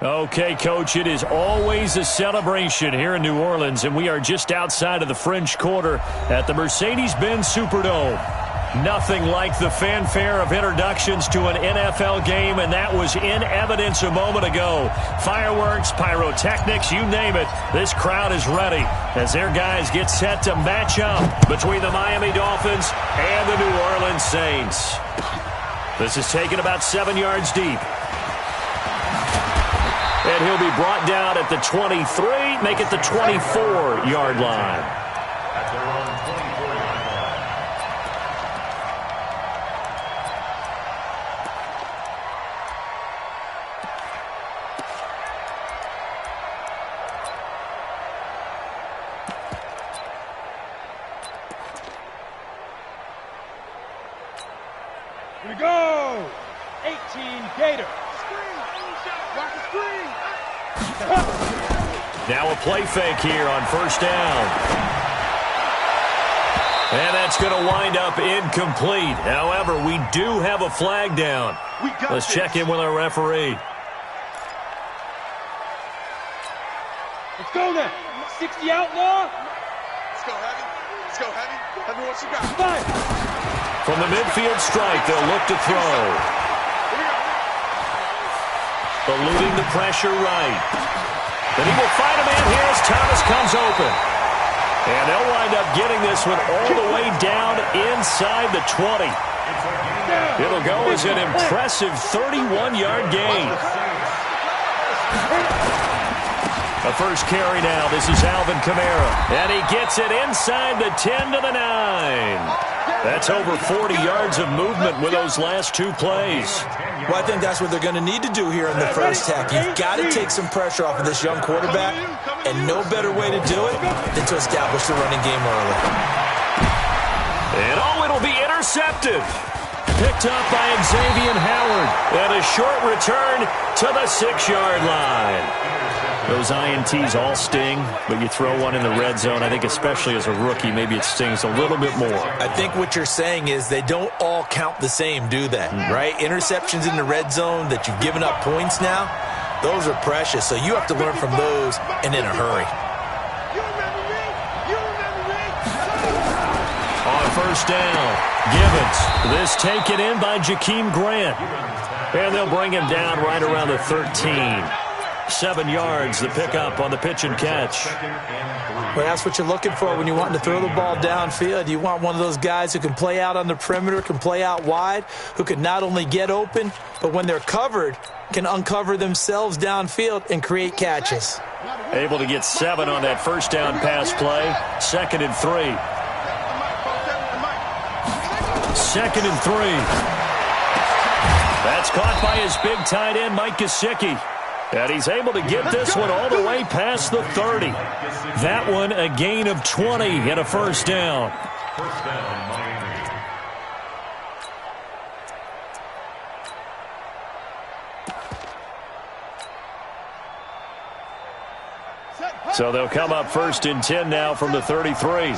Okay, Coach, it is always a celebration here in New Orleans, and we are just outside of the French Quarter at the Mercedes-Benz Superdome. Nothing like the fanfare of introductions to an NFL game, and that was in evidence a moment ago. Fireworks, pyrotechnics, you name it. This crowd is ready as their guys get set to match up between the Miami Dolphins and the New Orleans Saints. This is taken about 7 yards deep. And he'll be brought down at the 23, make it the 24-yard line. At their own 24-yard line. Here we go! 18 Gator. Now a play fake here on first down. And that's going to wind up incomplete. However, we do have a flag down. Let's check in with our referee. Let's go now. 60 outlaw. Let's go, Heavy. Let's go, Heavy. Heavy, what you got? Five. From the midfield strike, they'll look to throw. Eluding the pressure right. But he will find a man here as Thomas comes open. And they'll wind up getting this one all the way down inside the 20. It'll go as an impressive 31-yard gain. The first carry now. This is Alvin Kamara. And he gets it inside the 10 to the 9. That's over 40 yards of movement with those last two plays. Well, I think that's what they're going to need to do here in the first half. You've got to take some pressure off of this young quarterback, and no better way to do it than to establish the running game early. And it'll be intercepted. Picked up by Xavier Howard. And a short return to the 6-yard line. Those INTs all sting, but you throw one in the red zone, I think especially as a rookie, maybe it stings a little bit more. I think what you're saying is they don't all count the same, do they? Right? Interceptions in the red zone that you've given up points now, those are precious. So you have to learn from those and in a hurry. On first down, Gibbons. This taken in by Jakeem Grant. And they'll bring him down right around the 13. 7 yards, the pickup on the pitch and catch. Well, that's what you're looking for when you're wanting to throw the ball downfield. You want one of those guys who can play out on the perimeter, can play out wide, who can not only get open, but when they're covered, can uncover themselves downfield and create catches. Able to get 7 on that first down pass play. 2nd and 3. 2nd and 3. That's caught by his big tight end, Mike Gesicki. And he's able to get this one all the way past the 30. That one a gain of 20 and a first down. First down, Miami. So they'll come up 1st and 10 now from the 33.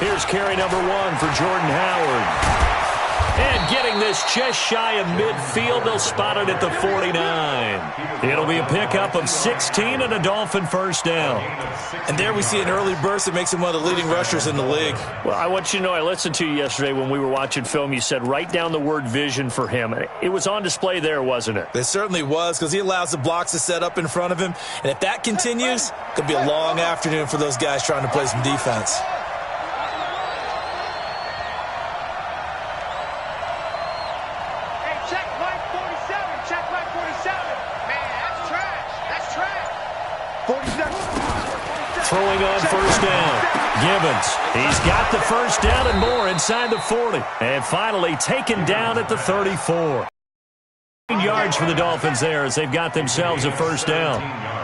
Here's carry number 1 for Jordan Howard. And getting this just shy of midfield, they'll spot it at the 49. It'll be a pickup of 16 and a Dolphin first down. And there we see an early burst that makes him one of the leading rushers in the league. Well, I want you to know, I listened to you yesterday when we were watching film. You said write down the word vision for him. It was on display there, wasn't it? It certainly was, because he allows the blocks to set up in front of him. And if that continues, it could be a long afternoon for those guys trying to play some defense. Throwing on first down. Gibbons. He's got the first down and more inside the 40. And finally taken down at the 34. Yards for the Dolphins there as they've got themselves a first down.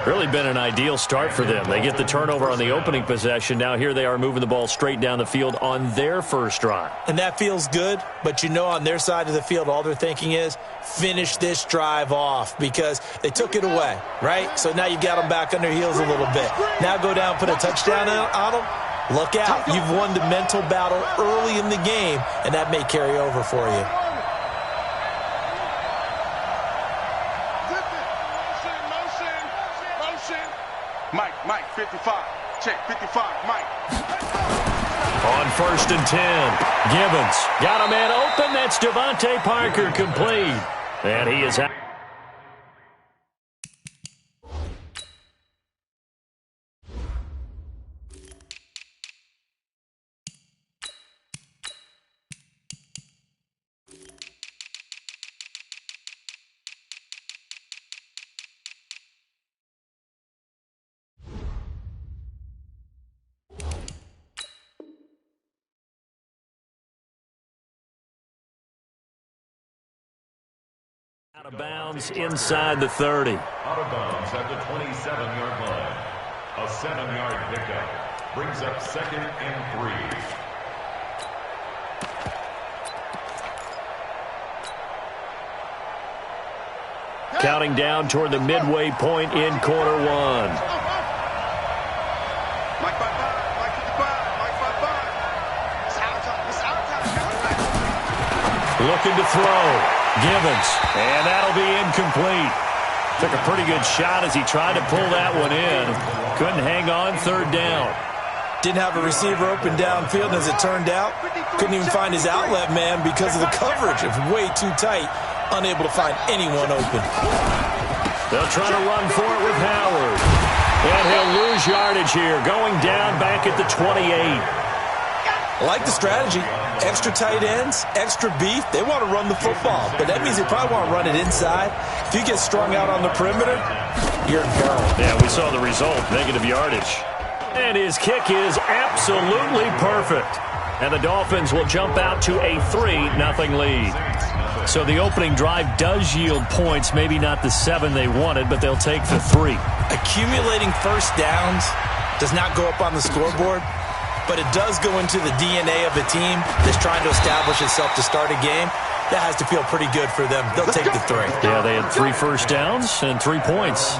Really been an ideal start for them. They get the turnover on the opening possession. Now here they are moving the ball straight down the field on their first drive. And that feels good, but you know on their side of the field all they're thinking is finish this drive off because they took it away, right? So now you've got them back on their heels a little bit. Now go down, put a touchdown on them. Look out. You've won the mental battle early in the game, and that may carry over for you. Mike, 55. Check, 55, Mike. On 1st and 10, Gibbons got a man open. That's Devontae Parker, complete. And he is out. Out of bounds inside the 30. Out of bounds at the 27-yard line. A 7-yard pickup brings up 2nd and 3. Counting down toward the midway point in quarter one. Mike 55, Mike 55, Mike 55. It's out time. Looking to throw. Gibbons, and that'll be incomplete. Took a pretty good shot as he tried to pull that one in. Couldn't hang on 3rd down. Didn't have a receiver open downfield, and as it turned out, couldn't even find his outlet man because of the coverage. It was way too tight, unable to find anyone open. They'll try to run for it with Howard. And he'll lose yardage here, going down back at the 28. I like the strategy. Extra tight ends, extra beef. They want to run the football, but that means they probably want to run it inside. If you get strung out on the perimeter, you're in peril. Yeah, we saw the result, negative yardage. And his kick is absolutely perfect. And the Dolphins will jump out to a 3-0 lead. So the opening drive does yield points, maybe not the 7 they wanted, but they'll take the 3. Accumulating first downs does not go up on the scoreboard, but it does go into the DNA of a team that's trying to establish itself to start a game. That has to feel pretty good for them. They'll take the 3. Yeah, they had 3 first downs and 3 points.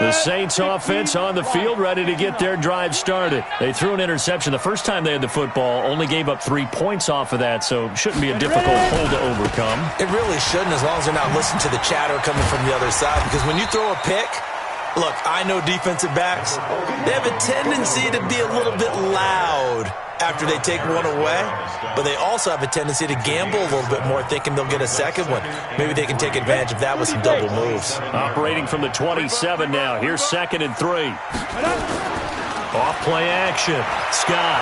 The Saints offense on the field, ready to get their drive started. They threw an interception the first time they had the football, only gave up 3 points off of that, so shouldn't be a difficult hole to overcome. It really shouldn't, as long as they're not listening to the chatter coming from the other side, because when you throw a pick, look, I know defensive backs, they have a tendency to be a little bit loud after they take one away, but they also have a tendency to gamble a little bit more, thinking they'll get a second one. Maybe they can take advantage of that with some double moves. Operating from the 27 now. Here's 2nd and 3. Off play action. Scott.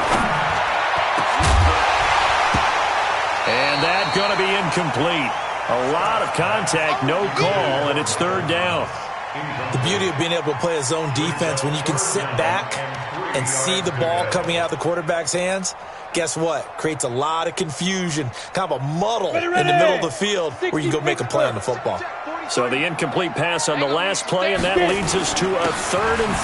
And that's going to be incomplete. A lot of contact, no call, and it's 3rd down. The beauty of being able to play a zone defense, when you can sit back and see the ball coming out of the quarterback's hands, guess what? Creates a lot of confusion, kind of a muddle in the middle of the field where you go make a play on the football. So the incomplete pass on the last play, and that leads us to a 3rd and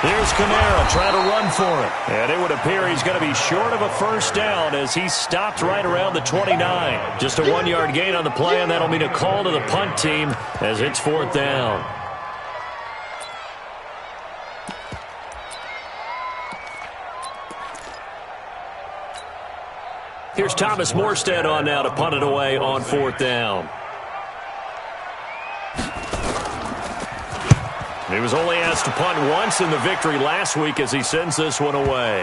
3. Here's Kamara trying to run for it. And it would appear he's going to be short of a first down as he stopped right around the 29. Just a 1-yard gain on the play, and that'll mean a call to the punt team as it's 4th down. Here's Thomas Morstead on now to punt it away on 4th down. He was only asked to punt once in the victory last week as he sends this one away.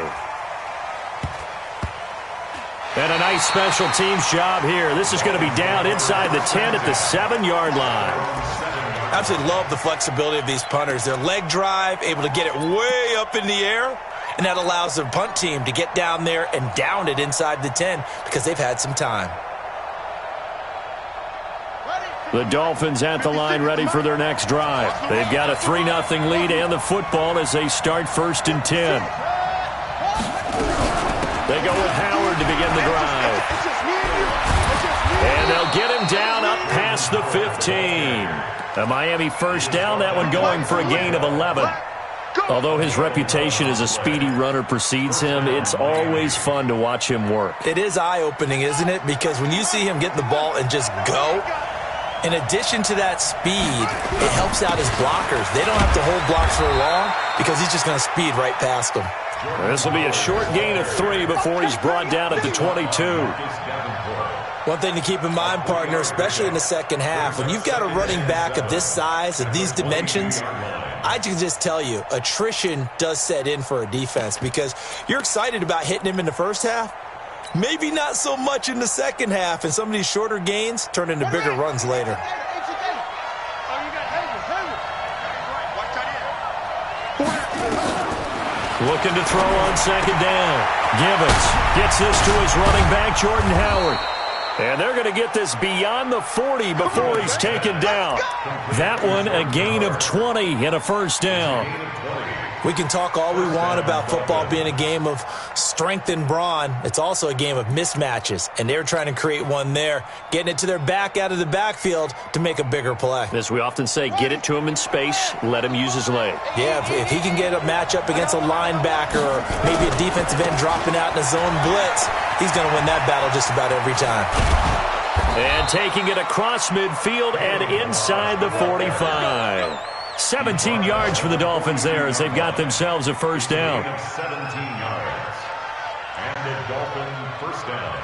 And a nice special teams job here. This is going to be down inside the 10 at the 7-yard line. I absolutely love the flexibility of these punters. Their leg drive, able to get it way up in the air, and that allows the punt team to get down there and down it inside the 10 because they've had some time. The Dolphins at the line ready for their next drive. They've got a 3-0 lead and the football as they start 1st and 10. They go with Howard to begin the drive. And they'll get him down up past the 15. A Miami first down, that one going for a gain of 11. Although his reputation as a speedy runner precedes him, it's always fun to watch him work. It is eye-opening, isn't it? Because when you see him get the ball and just go, in addition to that speed, it helps out his blockers. They don't have to hold blocks for long because he's just going to speed right past them. This will be a short gain of 3 before he's brought down at the 22. One thing to keep in mind, partner, especially in the second half, when you've got a running back of this size, of these dimensions, I can just tell you, attrition does set in for a defense because you're excited about hitting him in the first half, maybe not so much in the second half, and some of these shorter gains turn into bigger runs later. Looking to throw on second down. Gibbons gets this to his running back, Jordan Howard. And they're going to get this beyond the 40 before he's taken down. That one, a gain of 20 and a first down. We can talk all we want about football being a game of strength and brawn. It's also a game of mismatches, and they're trying to create one there, getting it to their back out of the backfield to make a bigger play. As we often say, get it to him in space, let him use his leg. Yeah, if he can get a matchup against a linebacker or maybe a defensive end dropping out in a zone blitz, he's going to win that battle just about every time. And taking it across midfield and inside the 45. 17 yards for the Dolphins there as they've got themselves a first down. 17 yards. And a Dolphin first down.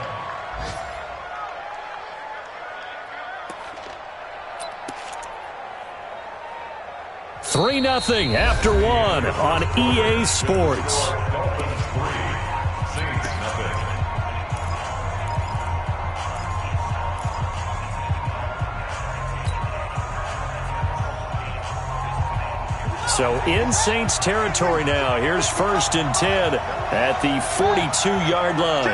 Three 0 after one on EA Sports. Dolphins 3, Saints nothing. So in Saints territory now. Here's 1st and 10 at the 42-yard line.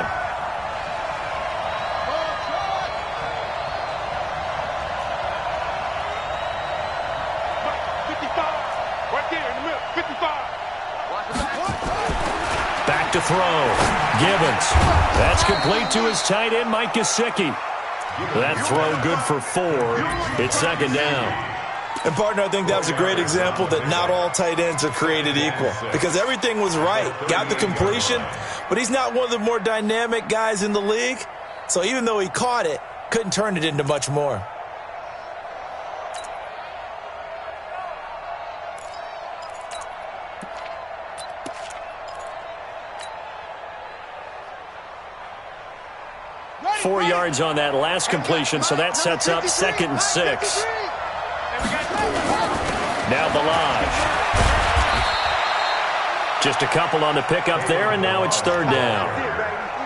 Back to throw. Gibbons. That's complete to his tight end, Mike Gesicki. That throw good for 4. It's second down. And, partner, I think that was a great example that not all tight ends are created equal because everything was right. Got the completion, but he's not one of the more dynamic guys in the league. So even though he caught it, couldn't turn it into much more. Right. 4 yards on that last completion, so that sets up 2nd and 6. Now Balaj. Just a couple on the pickup there, and now it's 3rd down.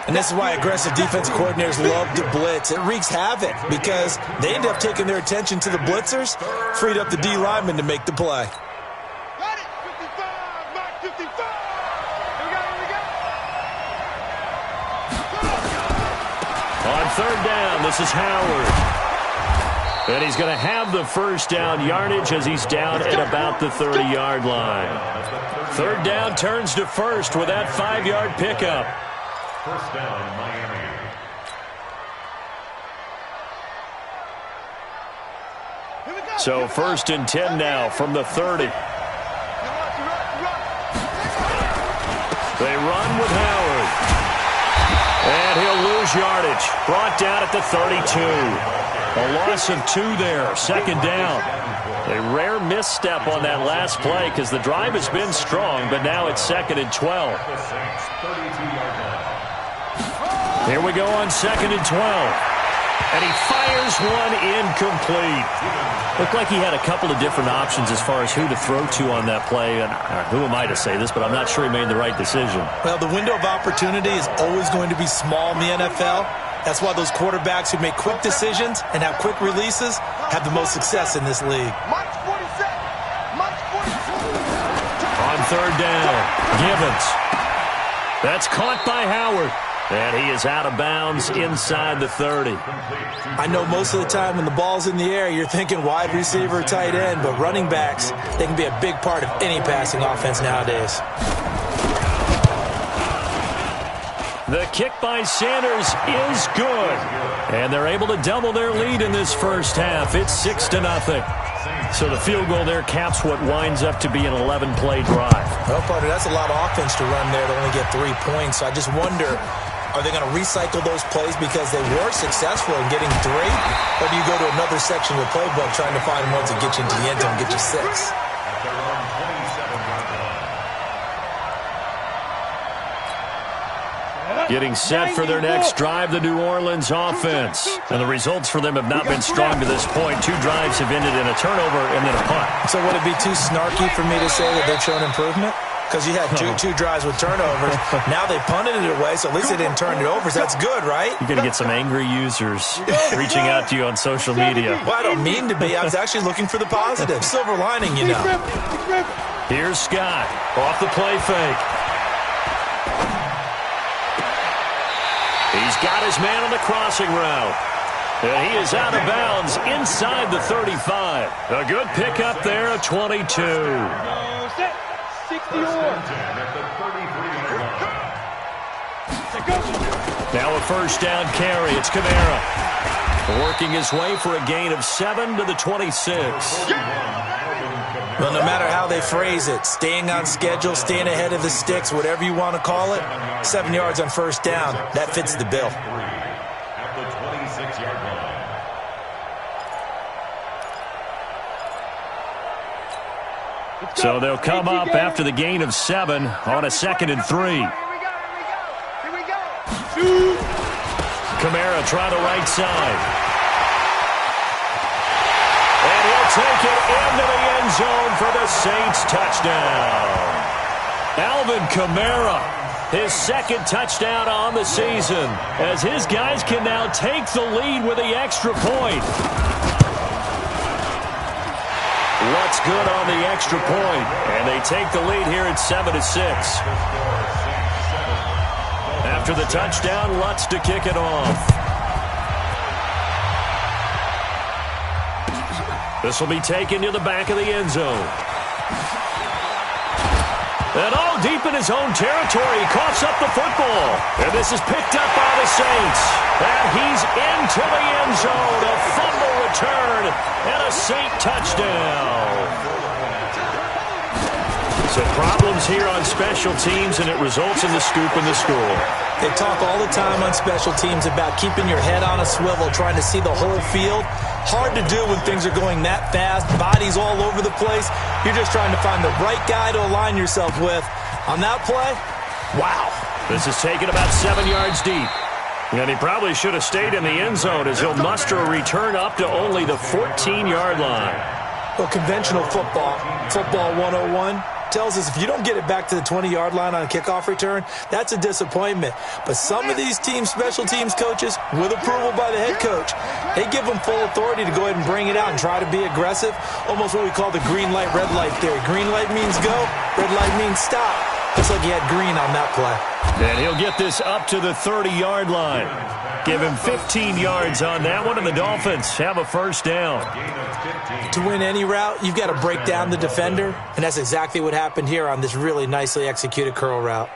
And this is why aggressive defense coordinators love to blitz. It wreaks havoc because they end up taking their attention to the blitzers, freed up the D lineman to make the play. On 3rd down, this is Howard. And he's going to have the first down yardage as he's down at about the 30-yard line. 3rd down turns to 1st with that 5-yard pickup. First down, Miami. So 1st and 10 now from the 30. They run with Howard. And he'll lose yardage. Brought down at the 32. A loss of 2 there, 2nd down. A rare misstep on that last play because the drive has been strong, but now it's 2nd and 12. Here we go on 2nd and 12. And he fires one incomplete. Looked like he had a couple of different options as far as who to throw to on that play. And who am I to say this, but I'm not sure he made the right decision. Well, the window of opportunity is always going to be small in the NFL. That's why those quarterbacks who make quick decisions and have quick releases have the most success in this league. On 3rd down, Gibbons. That's caught by Howard. And he is out of bounds inside the 30. I know most of the time when the ball's in the air, you're thinking wide receiver, tight end, but running backs, they can be a big part of any passing offense nowadays. The kick by Sanders is good. And they're able to double their lead in this first half. It's 6-0. So the field goal there caps what winds up to be an 11-play drive. Well, partner, that's a lot of offense to run there to only get 3 points. So I just wonder, are they going to recycle those plays because they were successful in getting 3? Or do you go to another section of the playbook trying to find ones that get you into the end zone and get you 6? Getting set for their next drive, the New Orleans offense. And the results for them have not been strong to this point. 2 drives have ended in a turnover and then a punt. So would it be too snarky for me to say that they've shown improvement? Because you had two drives with turnovers. Now they punted it away, so at least they didn't turn it over. So that's good, right? You're going to get some angry users reaching out to you on social media. Well, I don't mean to be. I was actually looking for the positive. Silver lining, you know. Here's Scott off the play fake. He's got his man on the crossing route. And he is out of bounds inside the 35. A good pickup there, a 22. Now a first down carry. It's Kamara working his way for a gain of 7 to the 26. Well, no matter how they phrase it, staying on schedule, staying ahead of the sticks, whatever you want to call it, 7 yards on first down, that fits the bill. At the 26-yard line. So they'll come up after the gain of 7 on a 2nd and 3. Here we go. Kamara trying the right side. And he'll take it into the end zone for the Saints touchdown. Alvin Kamara, his 2nd touchdown on the season, as his guys can now take the lead with the extra point. What's good on the extra point? And they take the lead here at 7-6. After the touchdown, Lutz to kick it off. This will be taken to the back of the end zone. And all deep in his own territory, he coughs up the football. And this is picked up by the Saints. And he's into the end zone. A fumble return and a Saint touchdown. So problems here on special teams, and it results in the scoop and the score. They talk all the time on special teams about keeping your head on a swivel, trying to see the whole field. Hard to do when things are going that fast, bodies all over the place. You're just trying to find the right guy to align yourself with. On that play, wow. This is taken about 7 yards deep. And he probably should have stayed in the end zone as he'll muster a return up to only the 14-yard line. Well, conventional football 101, tells us if you don't get it back to the 20-yard line on a kickoff return, that's a disappointment. But some of these teams, special teams coaches, with approval by the head coach, they give them full authority to go ahead and bring it out and try to be aggressive, almost what we call the green light, red light theory. Green light means go, red light means stop. Just like he had green on that play. And he'll get this up to the 30-yard line. Give him 15 yards on that one, and the Dolphins have a first down. To win any route, you've got to break down the defender, and that's exactly what happened here on this really nicely executed curl route.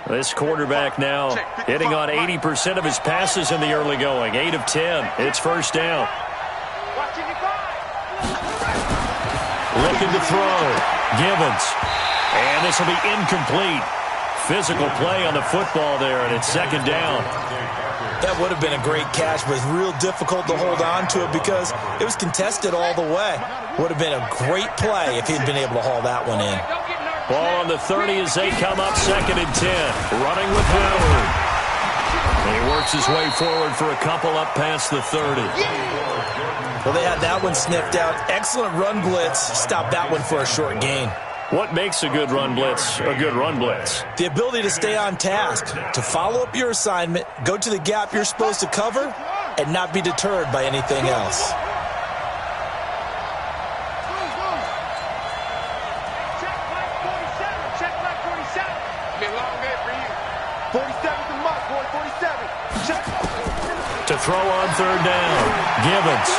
This quarterback now hitting on 80% of his passes in the early going. 8 of 10. It's first down. Looking to throw. Givens. And this will be incomplete. Physical play on the football there, and it's second down. That would have been a great catch, but it's real difficult to hold on to it because it was contested all the way. Would have been a great play if he'd been able to haul that one in. Ball on the 30 as they come up, 2nd and 10. Running with Howard. And he works his way forward for a couple up past the 30. Well, they had that one sniffed out. Excellent run blitz. Stopped that one for a short gain. What makes a good run blitz a good run blitz? The ability to stay on task, to follow up your assignment, go to the gap you're supposed to cover, and not be deterred by anything else. To throw on third down. Givens.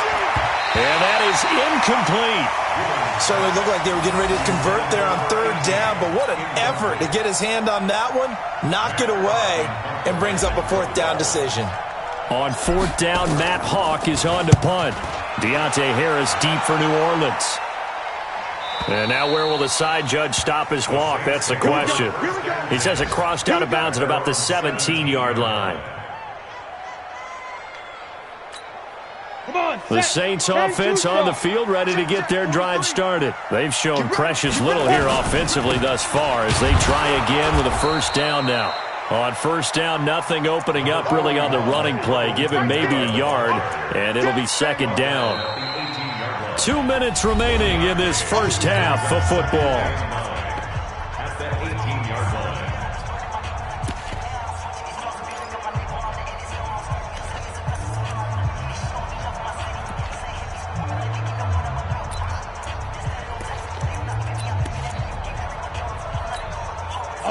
And that is incomplete. Certainly looked like they were getting ready to convert there on third down, but what an effort to get his hand on that one, knock it away, and brings up a fourth down decision. On fourth down, Matt Hawk is on to punt. Deontay Harris deep for New Orleans. And now where will the side judge stop his walk? That's the question. He says it crossed out of bounds at about the 17-yard line. Come on, The Saints offense on the field, ready to get their drive started. They've shown precious little here offensively thus far as they try again with a first down now. On first down, nothing opening up really on the running play. Give him maybe a yard, and it'll be second down. 2 minutes remaining in this first half of football.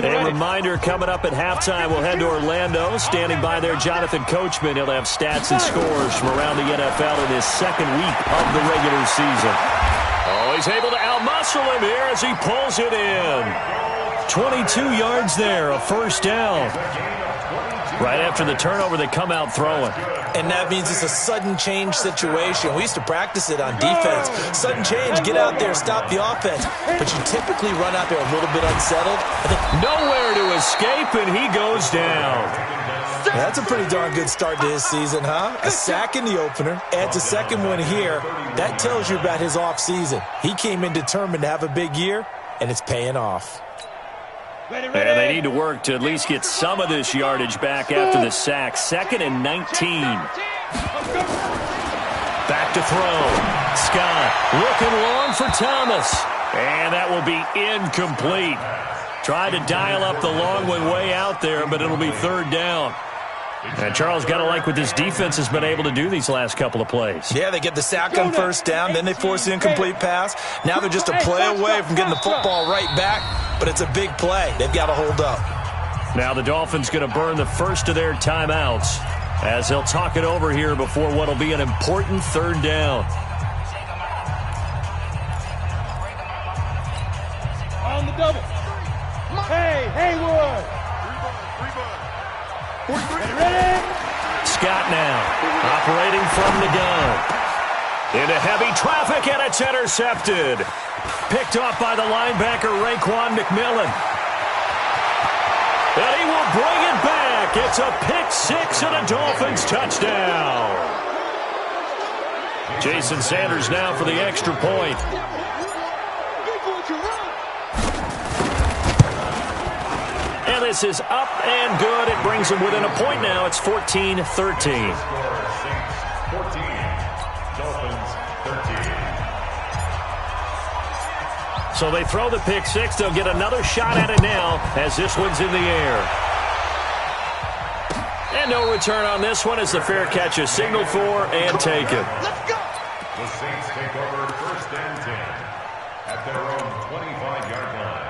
A reminder coming up at halftime, we'll head to Orlando. Standing by there, Jonathan Coachman. He'll have stats and scores from around the NFL in his second week of the regular season. Oh, he's able to outmuscle him here as he pulls it in. 22 yards there, a first down. Right after the turnover, they come out throwing. And that means it's a sudden change situation. We used to practice it on defense. Sudden change, get out there, stop the offense. But you typically run out there a little bit unsettled. Nowhere to escape, and he goes down. That's a pretty darn good start to his season, huh? A sack in the opener, adds a second one here. That tells you about his offseason. He came in determined to have a big year, and it's paying off. And they need to work to at least get some of this yardage back after the sack. 2nd and 19. Back to throw. Scott looking long for Thomas. And that will be incomplete. Tried to dial up the long one way out there, but it'll be third down. And Charles, got to like what this defense has been able to do these last couple of plays. Yeah, they get the sack on first down, then they force the incomplete pass. Now they're just a play away from getting the football right back, but it's a big play. They've got to hold up. Now the Dolphins going to burn the first of their timeouts as they'll talk it over here before what will be an important third down. On the double. Hey, Haywood. Ready? Scott now, operating from the gun. Into heavy traffic, and it's intercepted. Picked off by the linebacker, Raekwon McMillan. And he will bring it back. It's a pick six and a Dolphins touchdown. Jason Sanders now for the extra point. And this is up and good. It brings them within a point now. It's 14-13. So they throw the pick six. They'll get another shot at it now as this one's in the air. And no return on this one as the fair catch is signaled for and taken. Let's go. The Saints take over 1st and 10 at their own 25-yard line.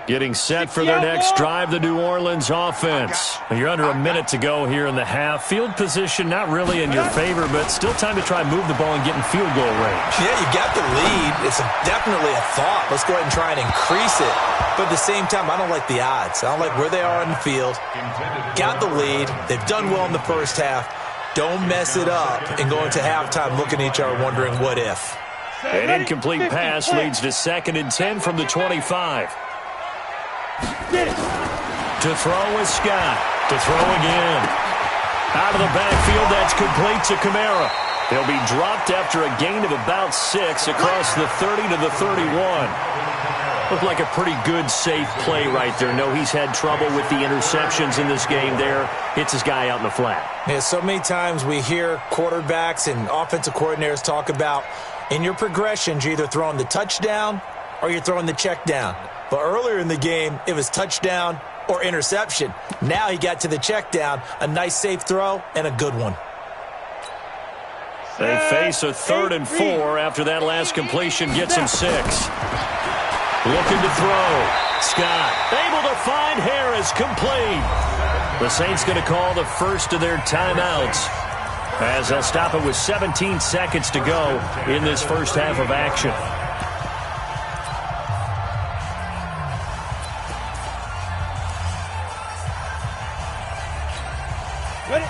Getting set for their next drive, the New Orleans offense. You're under a minute to go here in the half. Field position not really in your favor, but still time to try and move the ball and get in field goal range. Yeah, you got the lead. It's definitely a thought. Let's go ahead and try and increase it. But at the same time, I don't like the odds. I don't like where they are on the field. Got the lead. They've done well in the first half. Don't mess it up and go into halftime looking at each other wondering what if. An incomplete pass leads to 2nd and 10 from the 25. To throw is Scott. To throw again. Out of the backfield, that's complete to Kamara. He'll be dropped after a gain of about 6 across the 30 to the 31. Looked like a pretty good, safe play right there. No, he's had trouble with the interceptions in this game there. Hits his guy out in the flat. Yeah, so many times we hear quarterbacks and offensive coordinators talk about in your progressions, you're either throwing the touchdown or you're throwing the check down. But earlier in the game, it was touchdown or interception. Now he got to the check down, a nice safe throw, and a good one. They face a 3rd and 4 after that last completion gets him 6. Looking to throw. Scott able to find Harris, complete. The Saints going to call the first of their timeouts as they'll stop it with 17 seconds to go in this first half of action.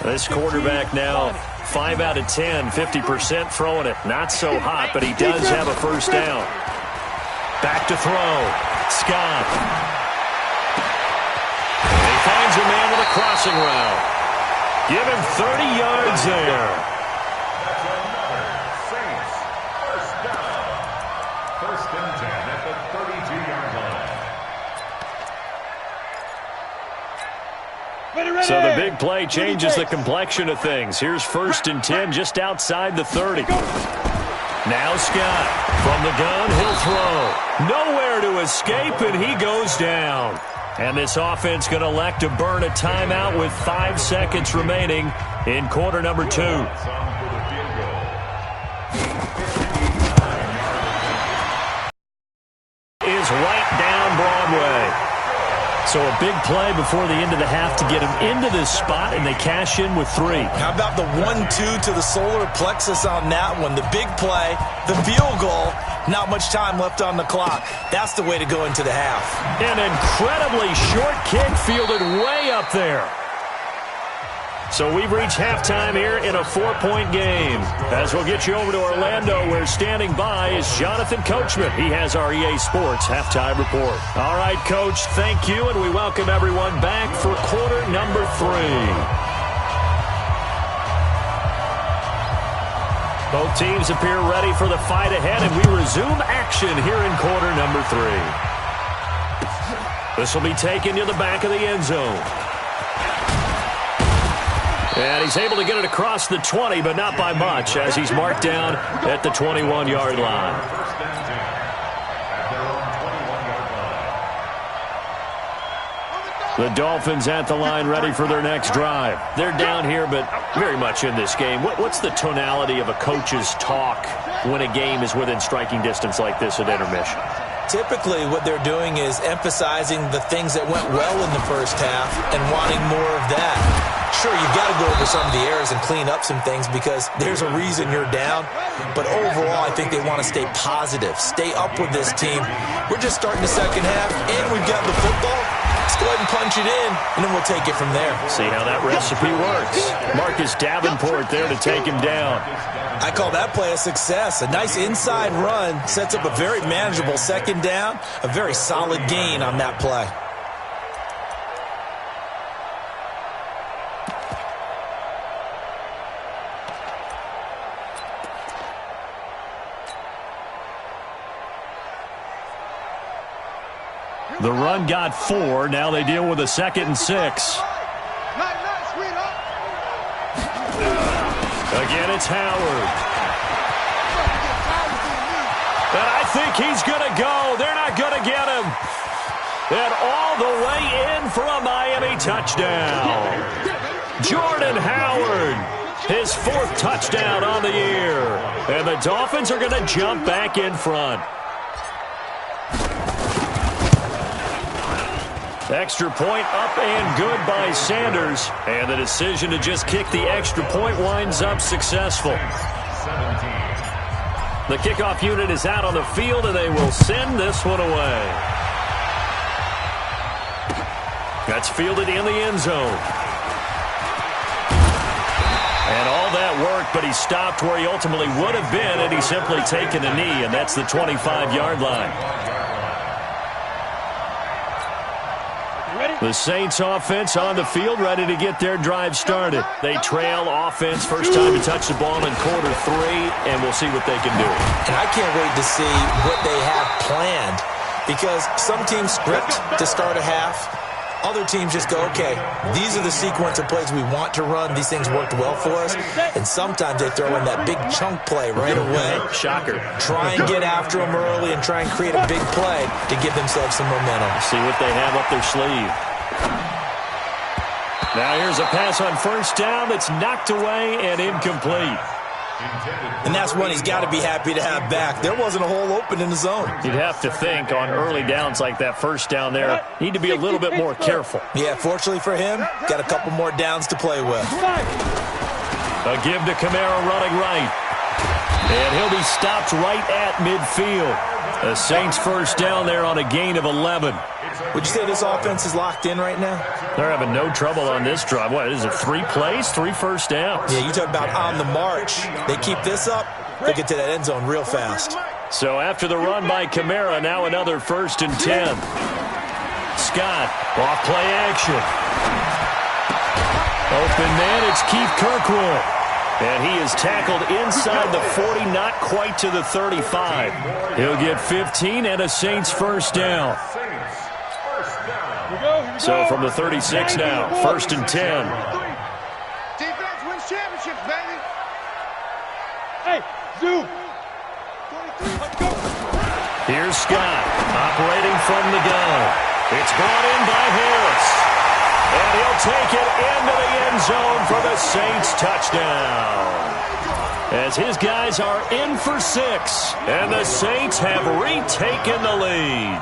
This quarterback now 5 out of 10, 50% throwing it. Not so hot, but he does have a first down. Back to throw. Scott. And he crossing route. Give him 30 yards there. That's another Saints first down. First and 10 at the 32-yard line. So the big play changes the complexion of things. Here's first and 10 just outside the 30. Now Scott from the gun, he'll throw. Nowhere to escape, and he goes down. And this offense going to elect to burn a timeout with 5 seconds remaining in quarter number 2. Is right down Broadway. So a big play before the end of the half to get him into this spot, and they cash in with 3. How about the 1-2 to the solar plexus on that one? The big play, the field goal, not much time left on the clock. That's the way to go into the half. An incredibly short kick fielded way up there. So we've reached halftime here in a 4-point game. As we'll get you over to Orlando, where standing by is Jonathan Coachman. He has our EA Sports halftime report. All right, Coach, thank you, and we welcome everyone back for quarter number 3. Both teams appear ready for the fight ahead, and we resume action here in quarter number 3. This will be taken to the back of the end zone. And he's able to get it across the 20, but not by much, as he's marked down at the 21-yard line. The Dolphins at the line ready for their next drive. They're down here, but very much in this game. What's the tonality of a coach's talk when a game is within striking distance like this at intermission? Typically, what they're doing is emphasizing the things that went well in the first half and wanting more of that. Sure, you've got to go over some of the errors and clean up some things because there's a reason you're down. But overall, I think they want to stay positive, stay up with this team. We're just starting the second half, and we've got the football. Let's go ahead and punch it in, and then we'll take it from there. See how that recipe works. Marcus Davenport there to take him down. I call that play a success. A nice inside run sets up a very manageable second down, a very solid gain on that play. The run got 4. Now they deal with a 2nd and 6. Again, it's Howard. And I think he's going to go. They're not going to get him. And all the way in for a Miami touchdown. Jordan Howard, his 4th touchdown on the year. And the Dolphins are going to jump back in front. Extra point up and good by Sanders. And the decision to just kick the extra point winds up successful. The kickoff unit is out on the field, and they will send this one away. That's fielded in the end zone. And all that work, but he stopped where he ultimately would have been, and he's simply taken a knee, and that's the 25-yard line. The Saints offense on the field, ready to get their drive started. They trail offense, first time to touch the ball in quarter 3, and we'll see what they can do. And I can't wait to see what they have planned, because some teams script to start a half. Other teams just go, okay, these are the sequence of plays we want to run. These things worked well for us. And sometimes they throw in that big chunk play right away. Shocker. Try and get after them early and try and create a big play to give themselves some momentum. See what they have up their sleeve. Now here's a pass on first down that's knocked away and incomplete. And that's one he's got to be happy to have back. There wasn't a hole open in the zone. You'd have to think on early downs like that first down there, need to be a little bit more careful. Yeah, fortunately for him, got a couple more downs to play with. A give to Kamara running right. And he'll be stopped right at midfield. The Saints first down there on a gain of 11. Would you say this offense is locked in right now? They're having no trouble on this drive. What is it, 3 plays, 3 first downs? Yeah, you talk about on the march. They keep this up, they get to that end zone real fast. So after the run by Kamara, now another 1st and 10. Scott, off play action. Open man, it's Keith Kirkwood. And he is tackled inside the 40, not quite to the 35. He'll get 15 and a Saints first down. So from the 36 now, 1st and 10. Defense wins championships, baby. Hey, zoom. Here's Scott, operating from the gun. It's brought in by Harris. And he'll take it into the end zone for the Saints touchdown. As his guys are in for 6, and the Saints have retaken the lead.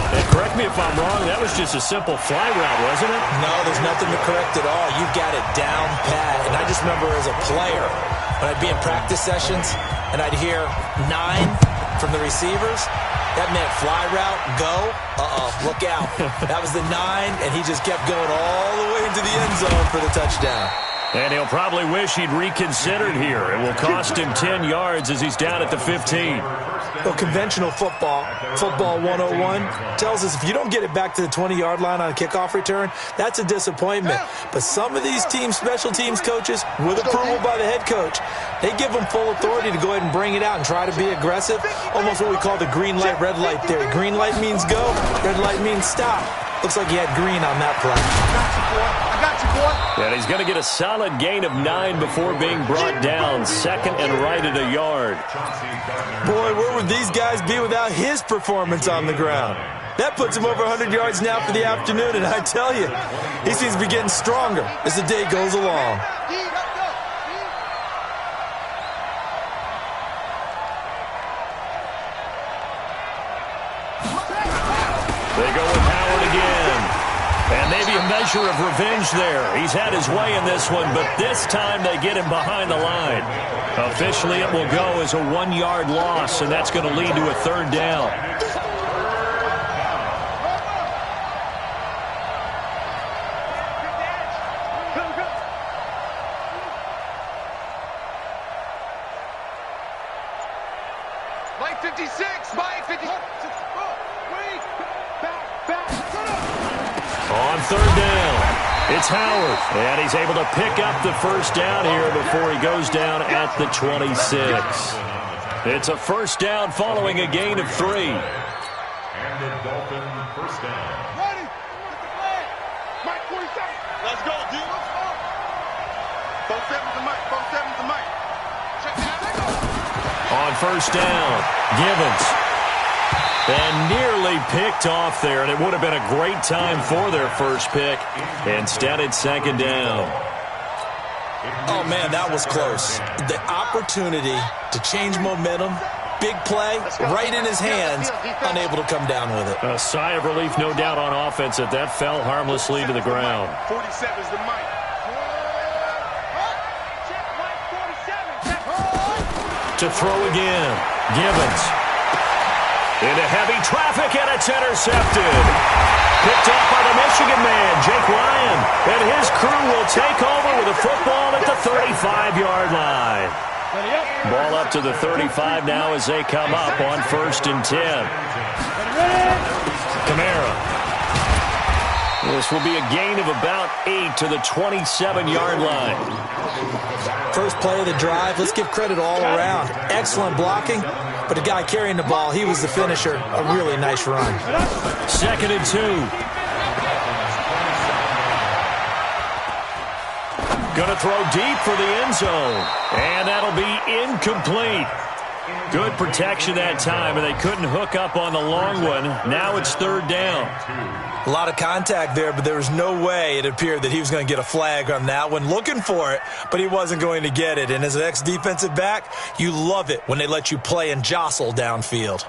And correct me if I'm wrong, that was just a simple fly route, wasn't it? No, there's nothing to correct at all. You've got it down pat. And I just remember as a player, when I'd be in practice sessions, and I'd hear 9 from the receivers, that meant fly route, go, look out. That was the 9, and he just kept going all the way into the end zone for the touchdown. And he'll probably wish he'd reconsidered here. It will cost him 10 yards as he's down at the 15. Well, conventional football 101, tells us if you don't get it back to the 20-yard line on a kickoff return, that's a disappointment. But some of these special teams coaches, with approval by the head coach, they give them full authority to go ahead and bring it out and try to be aggressive. Almost what we call the green light, red light theory. Green light means go, red light means stop. Looks like he had green on that play. I got you, boy. And he's going to get a solid gain of 9 before being brought down. 2nd and right at a yard. Boy, where would these guys be without his performance on the ground? That puts him over 100 yards now for the afternoon, and I tell you, he seems to be getting stronger as the day goes along. They go with Howard again. And maybe a measure of revenge there. He's had his way in this one, but this time they get him behind the line. Officially, it will go as a 1-yard loss, and that's going to lead to a 3rd down. Mike 56, Mike 56. On 3rd down, it's Howard, and he's able to pick up the first down here before he goes down at the 26. It's a first down following a gain of 3. And the Dolphin first down. Ready? Mike 47. Let's go, D. 47's the mic. 47's the mic. Check it out. On first down, Givens. And nearly picked off there, and it would have been a great time for their first pick. Instead, it's 2nd down. Oh, man, that was close. The opportunity to change momentum, big play, right in his hands, unable to come down with it. A sigh of relief, no doubt, on offense that that fell harmlessly to the ground. 47's the mic. To throw again, Givens. Into heavy traffic, and it's intercepted. Picked off by the Michigan man, Jake Ryan. And his crew will take over with a football at the 35-yard line. Ball up to the 35 now as they come up on 1st and 10. Kamara. This will be a gain of about 8 to the 27-yard line. First play of the drive, let's give credit all around. Excellent blocking, but the guy carrying the ball, he was the finisher. A really nice run. 2nd and 2. Going to throw deep for the end zone. And that'll be incomplete. Good protection that time, and they couldn't hook up on the long one. Now it's 3rd down. A lot of contact there, but there was no way it appeared that he was going to get a flag on that one. Looking for it, but he wasn't going to get it. And as an ex-defensive back, you love it when they let you play and jostle downfield.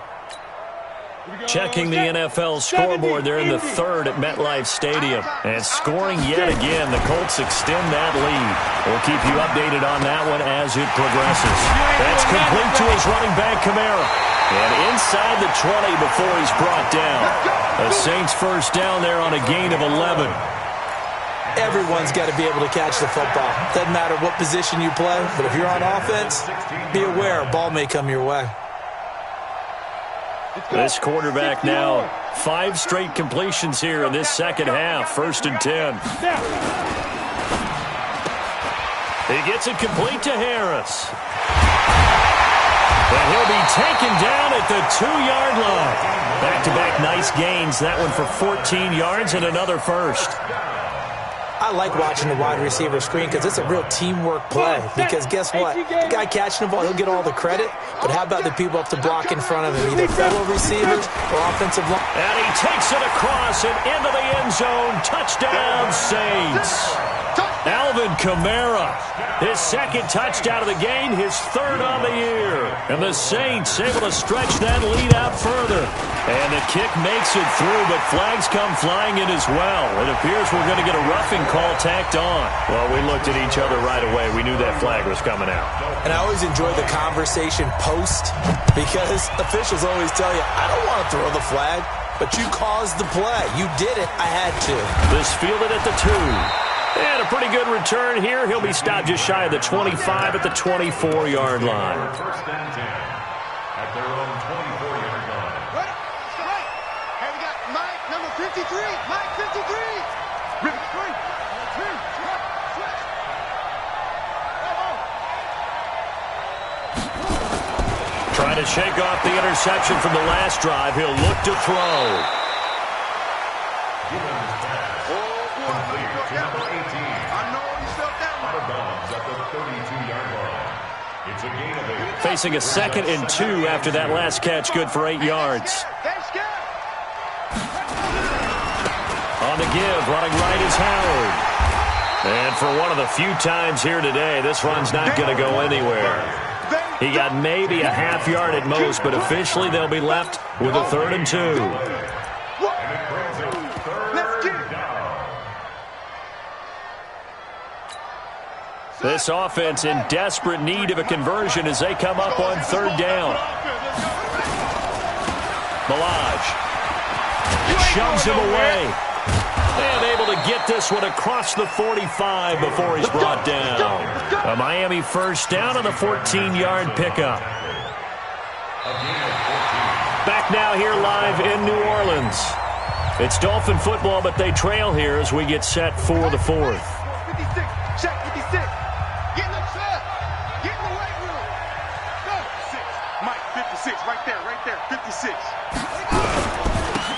Checking the NFL scoreboard, they're in the 3rd at MetLife Stadium. And scoring yet again, the Colts extend that lead. We'll keep you updated on that one as it progresses. That's complete to his running back, Kamara. And inside the 20 before he's brought down. The Saints first down there on a gain of 11. Everyone's got to be able to catch the football. Doesn't matter what position you play, but if you're on offense, be aware a ball may come your way. This quarterback now, 5 straight completions here in this second half. 1st and 10. He gets it complete to Harris. And he'll be taken down at the 2-yard line. Back-to-back nice gains. That one for 14 yards and another first. I like watching the wide receiver screen because it's a real teamwork play. Because guess what? The guy catching the ball, he'll get all the credit. But how about the people up to block in front of him, either fellow receivers or offensive line? And he takes it across and into the end zone. Touchdown, Saints. Alvin Kamara, his second touchdown of the game, his third on the year. And the Saints able to stretch that lead out further. And the kick makes it through, but flags come flying in as well. It appears we're going to get a roughing call tacked on. Well, we looked at each other right away. We knew that flag was coming out. And I always enjoy the conversation post because officials always tell you, I don't want to throw the flag, but you caused the play. You did it. I had to. This fielded at the 2. And a pretty good return here. He'll be stopped just shy of the 25 at the 24-yard line. First and 10 at their own 24-yard line. Right. Hey, we got Mike, number 53. Mike, 53. Rip. Trying to shake off the interception from the last drive. He'll look to throw. Facing a 2nd and 2 after that last catch, good for 8 yards. On the give, running right is Howard. And for one of the few times here today, this run's not going to go anywhere. He got maybe a half yard at most, but officially they'll be left with a 3rd and 2. This offense in desperate need of a conversion as they come up on 3rd down. Malaj shoves him away. And able to get this one across the 45 before he's brought down. A Miami first down on the 14-yard pickup. Back now here live in New Orleans. It's Dolphin football, but they trail here as we get set for the 4th. 56. Check 56. Get in the trap. Get in the weight room. Go. 6. Mike, 56. Right there. 56.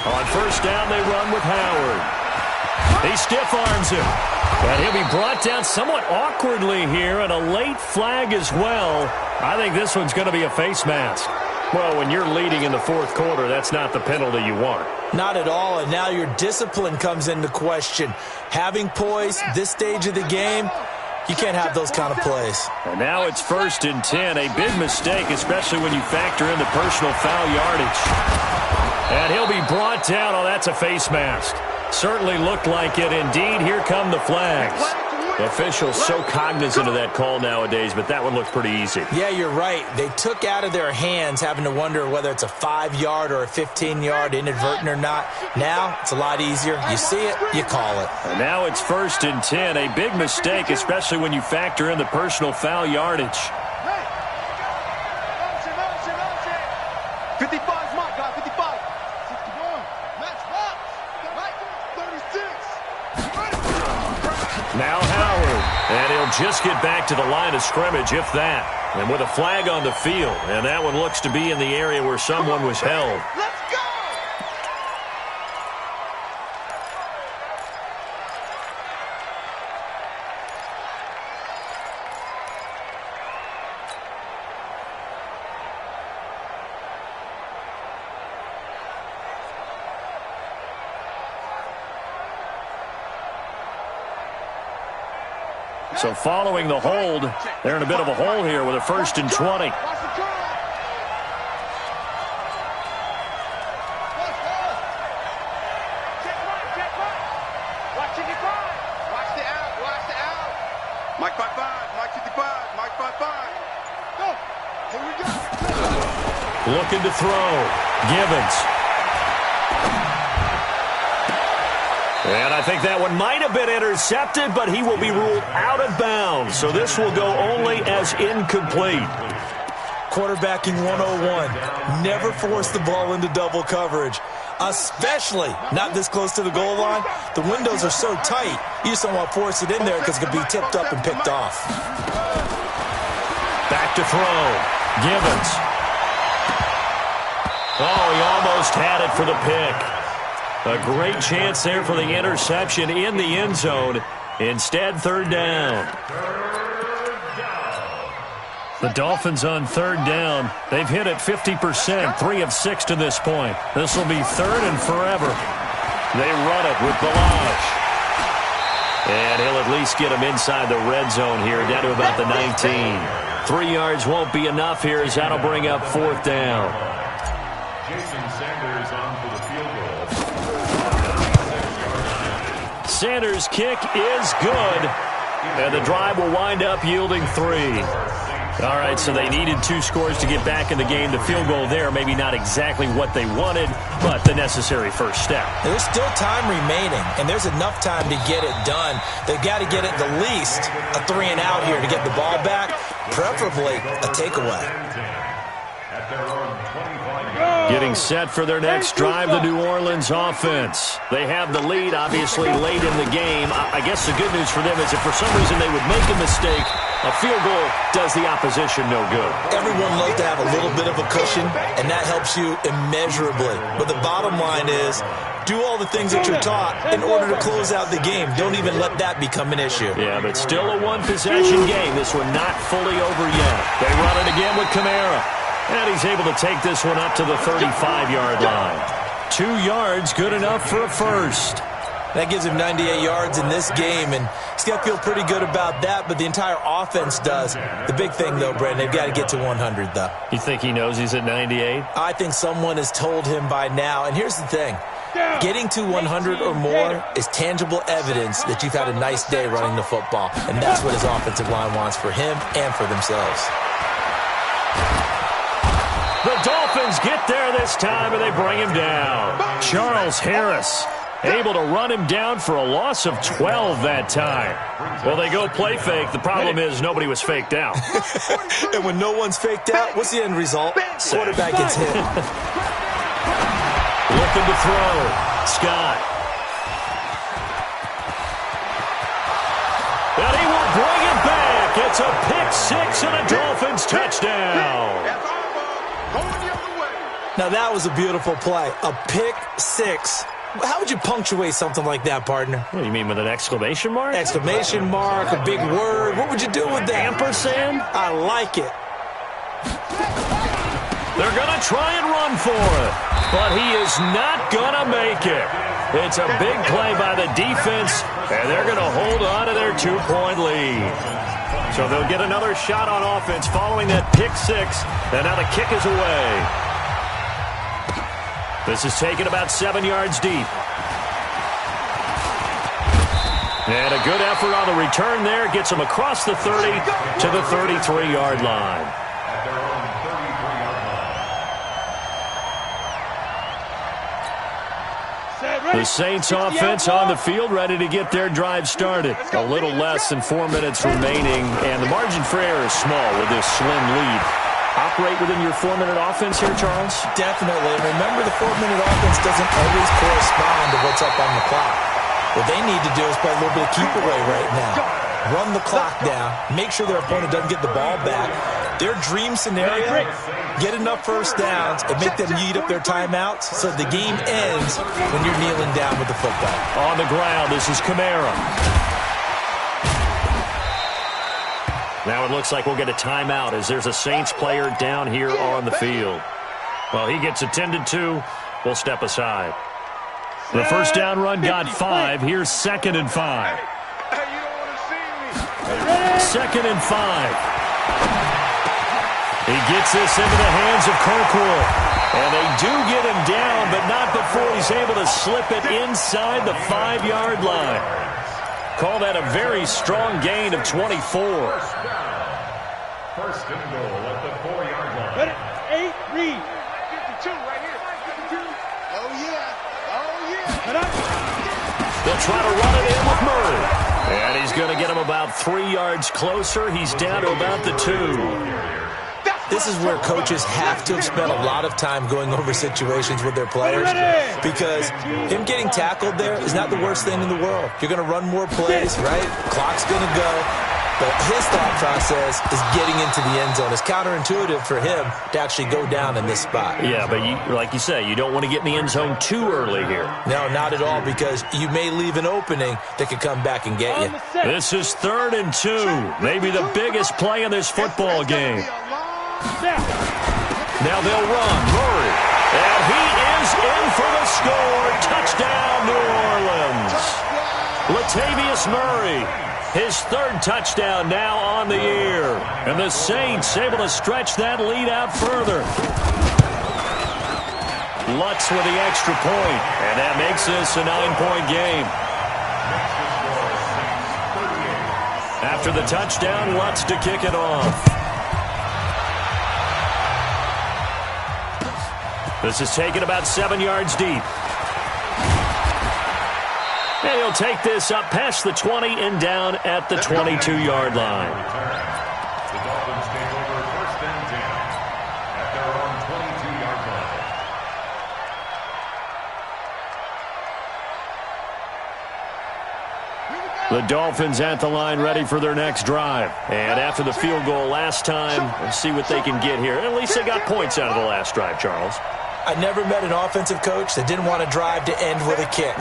On first down, they run with Howard. He stiff arms him. And he'll be brought down somewhat awkwardly here, and a late flag as well. I think this one's going to be a face mask. Well, when you're leading in the 4th quarter, that's not the penalty you want. Not at all, and now your discipline comes into question. Having poise this stage of the game, you can't have those kind of plays. And now it's 1st and 10, a big mistake, especially when you factor in the personal foul yardage. And he'll be brought down. Oh, that's a face mask. Certainly looked like it. Indeed, here come the flags. Officials so cognizant of that call nowadays, but that one looked pretty easy. Yeah, you're right. They took out of their hands having to wonder whether it's a 5-yard or a 15-yard, inadvertent or not. Now, it's a lot easier. You see it, you call it. And now it's 1st and 10, a big mistake, especially when you factor in the personal foul yardage. 55's Mike, guy, 55. 61. Max Fox. Mike, 36. Now Howard. And he'll just get back to the line of scrimmage, if that. And with a flag on the field. And that one looks to be in the area where someone was held. Let's go. So following the hold, they're in a bit of a hole here with a 1st and 20. Mike 55, Mike 55, Mike 55. Go. Here we go. Looking to throw. Gibbons. And I think that one might have been intercepted, but he will be ruled out of bounds. So this will go only as incomplete. Quarterbacking 101. Never force the ball into double coverage. especially not this close to the goal line. The windows are so tight, you just don't want to force it in there because it could be tipped up and picked off. Back to throw. Gibbons. Oh, he almost had it for the pick. A great chance there for the interception in the end zone. Instead, third down. The Dolphins on third down. They've hit it 50%, 3 of 6 to this point. This will be third and forever. They run it with Balazs. And he'll at least get him inside the red zone here, down to about the 19. 3 yards won't be enough here as that'll bring up fourth down. Jason Sanders on for the field goal. Sanders' kick is good. And the drive will wind up yielding 3. All right, so they needed 2 scores to get back in the game. The field goal there, maybe not exactly what they wanted, but the necessary first step. There's still time remaining, and there's enough time to get it done. They've got to get at the least a 3 and out here to get the ball back, preferably a takeaway. At their own 25. Getting set for their next drive, the New Orleans offense. They have the lead, obviously, late in the game. I guess the good news for them is if for some reason they would make a mistake, a field goal does the opposition no good. Everyone loves to have a little bit of a cushion, and that helps you immeasurably. But the bottom line is, do all the things that you're taught in order to close out the game. Don't even let that become an issue. Yeah, but still a one-possession game. This one not fully over yet. They run it again with Kamara. And he's able to take this one up to the 35-yard line. 2 yards, good enough for a first. That gives him 98 yards in this game, and he's got to feel pretty good about that, but the entire offense does. The big thing, though, Brandon, they've got to get to 100, though. You think he knows he's at 98? I think someone has told him by now, and here's the thing. Getting to 100 or more is tangible evidence that you've had a nice day running the football, and that's what his offensive line wants for him and for themselves. The Dolphins get there this time, and they bring him down. Charles Harris able to run him down for a loss of 12 that time. Well, they go play fake. The problem is nobody was faked out. And when no one's faked out, what's the end result? Quarterback gets hit. Looking to throw. Scott. And he will bring it back. It's a pick-6 and a Dolphins touchdown. Now, that was a beautiful play. A pick-6. How would you punctuate something like that, partner? What do you mean, with an exclamation mark? Exclamation mark, a big word. What would you do with that? Ampersand? I like it. They're going to try and run for it, but he is not going to make it. It's a big play by the defense, and they're going to hold on to their 2-point lead. So they'll get another shot on offense following that pick-6, and now the kick is away. This is taken about 7 yards deep. And a good effort on the return there. Gets him across the 30 to the 33-yard line. At their own 33-yard line. The Saints offense on the field, ready to get their drive started. A little less than 4 minutes remaining, and the margin for error is small with this slim lead. Operate within your 4-minute offense here, Charles? Definitely. Remember, the 4-minute offense doesn't always correspond to what's up on the clock. What they need to do is play a little bit of keep away right now. Run the clock down. Make sure their opponent doesn't get the ball back. Their dream scenario, get enough first downs and make them eat up their timeouts so the game ends when you're kneeling down with the football. On the ground, this is Kamara. Now it looks like we'll get a timeout as there's a Saints player down here on the field. Well, he gets attended to. We'll step aside. The first down run got 5. Here's 2nd and 5. 2nd and 5. He gets this into the hands of Kirkwood. And they do get him down, but not before he's able to slip it inside the 5-yard line. Call that a very strong gain of 24. First and goal at the 4-yard line. 8, read. 52 right here. 52. Oh, yeah. Oh, yeah. They'll try to run it in with Murray. And he's going to get him about 3 yards closer. He's down to about the 2. This is where coaches have to have spent a lot of time going over situations with their players, because him getting tackled there is not the worst thing in the world. You're going to run more plays, right? Clock's going to go. But his thought process is getting into the end zone. It's counterintuitive for him to actually go down in this spot. Yeah, but like you say, you don't want to get in the end zone too early here. No, not at all, because you may leave an opening that could come back and get you. This is 3rd and 2. Maybe the biggest play in this football game. Now they'll run. Murray. And he is in for the score. Touchdown, New Orleans. Latavius Murray. His 3rd touchdown now on the year. And the Saints able to stretch that lead out further. Lutz with the extra point. And that makes this a 9-point game. After the touchdown, Lutz to kick it off. This is taken about 7 yards deep. And he'll take this up past the 20 and down at the 22-yard line. The Dolphins take over 1st and 10 at their own 22-yard line. The Dolphins at the line ready for their next drive. And after the field goal last time, let's see what they can get here. At least they got points out of the last drive, Charles. I never met an offensive coach that didn't want to drive to end with a kick.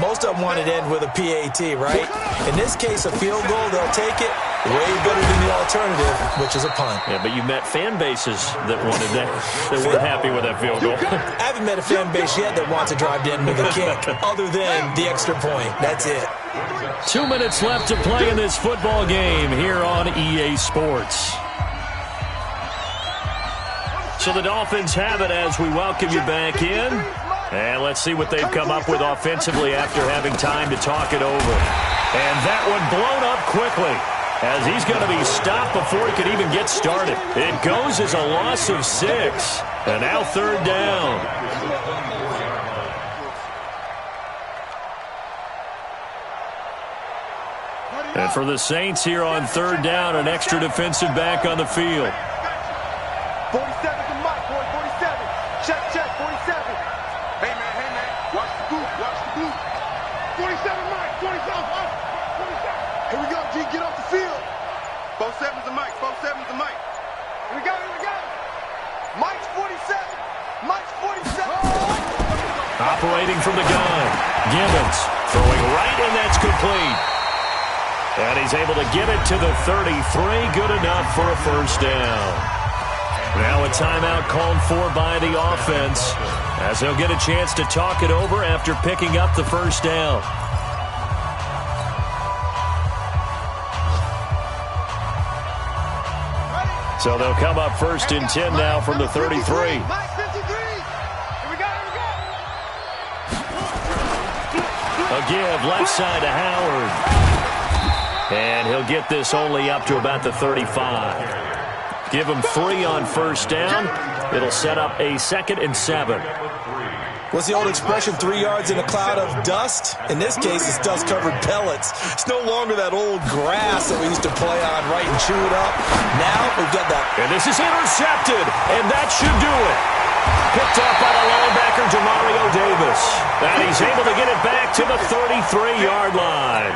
Most of them wanted to end with a PAT, right? In this case, a field goal, they'll take it. Way better than the alternative, which is a punt. Yeah, but you met fan bases that wanted that weren't happy with that field goal. I haven't met a fan base yet that wants to drive to end with a kick, other than the extra point. That's it. 2 minutes left to play in this football game here on EA Sports. So the Dolphins have it as we welcome you back in. And let's see what they've come up with offensively after having time to talk it over. And that one blown up quickly, as he's going to be stopped before he could even get started. It goes as a loss of 6. And now 3rd down. And for the Saints here on 3rd down, an extra defensive back on the field. 47 to Mike, boy, 47. Check, 47. Hey, man, watch the boot, watch the boot. 47 Mike, 47. Here we go, G, get off the field. 47's to Mike, 47's to Mike. Here we go. Mike's 47. Mike's 47. Operating from the gun. Gibbons throwing right, and that's complete. And he's able to get it to the 33. Good enough for a 1st down. Now a timeout called for by the offense, as they'll get a chance to talk it over after picking up the 1st down. So they'll come up 1st and 10 now from the 33. A give left side to Howard. And he'll get this only up to about the 35. Give him 3 on 1st down. It'll set up a 2nd and 7. What's the old expression, 3 yards in a cloud of dust? In this case, it's dust-covered pellets. It's no longer that old grass that we used to play on, right, and chew it up. Now we've got that. And this is intercepted, and that should do it. Picked up by the linebacker, Demario Davis. And he's able to get it back to the 33-yard line.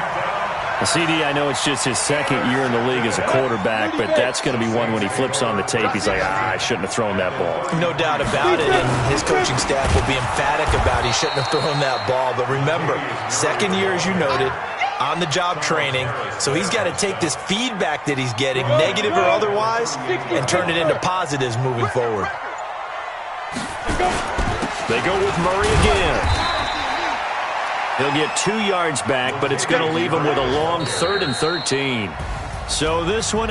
CD, I know it's just his 2nd year in the league as a quarterback, but that's going to be one when he flips on the tape. He's like, I shouldn't have thrown that ball. No doubt about it, and his coaching staff will be emphatic about he shouldn't have thrown that ball. But remember, 2nd year, as you noted, on-the-job training, so he's got to take this feedback that he's getting, negative or otherwise, and turn it into positives moving forward. They go with Murray again. He'll get 2 yards back, but it's going to leave him with a long 3rd and 13. So this one...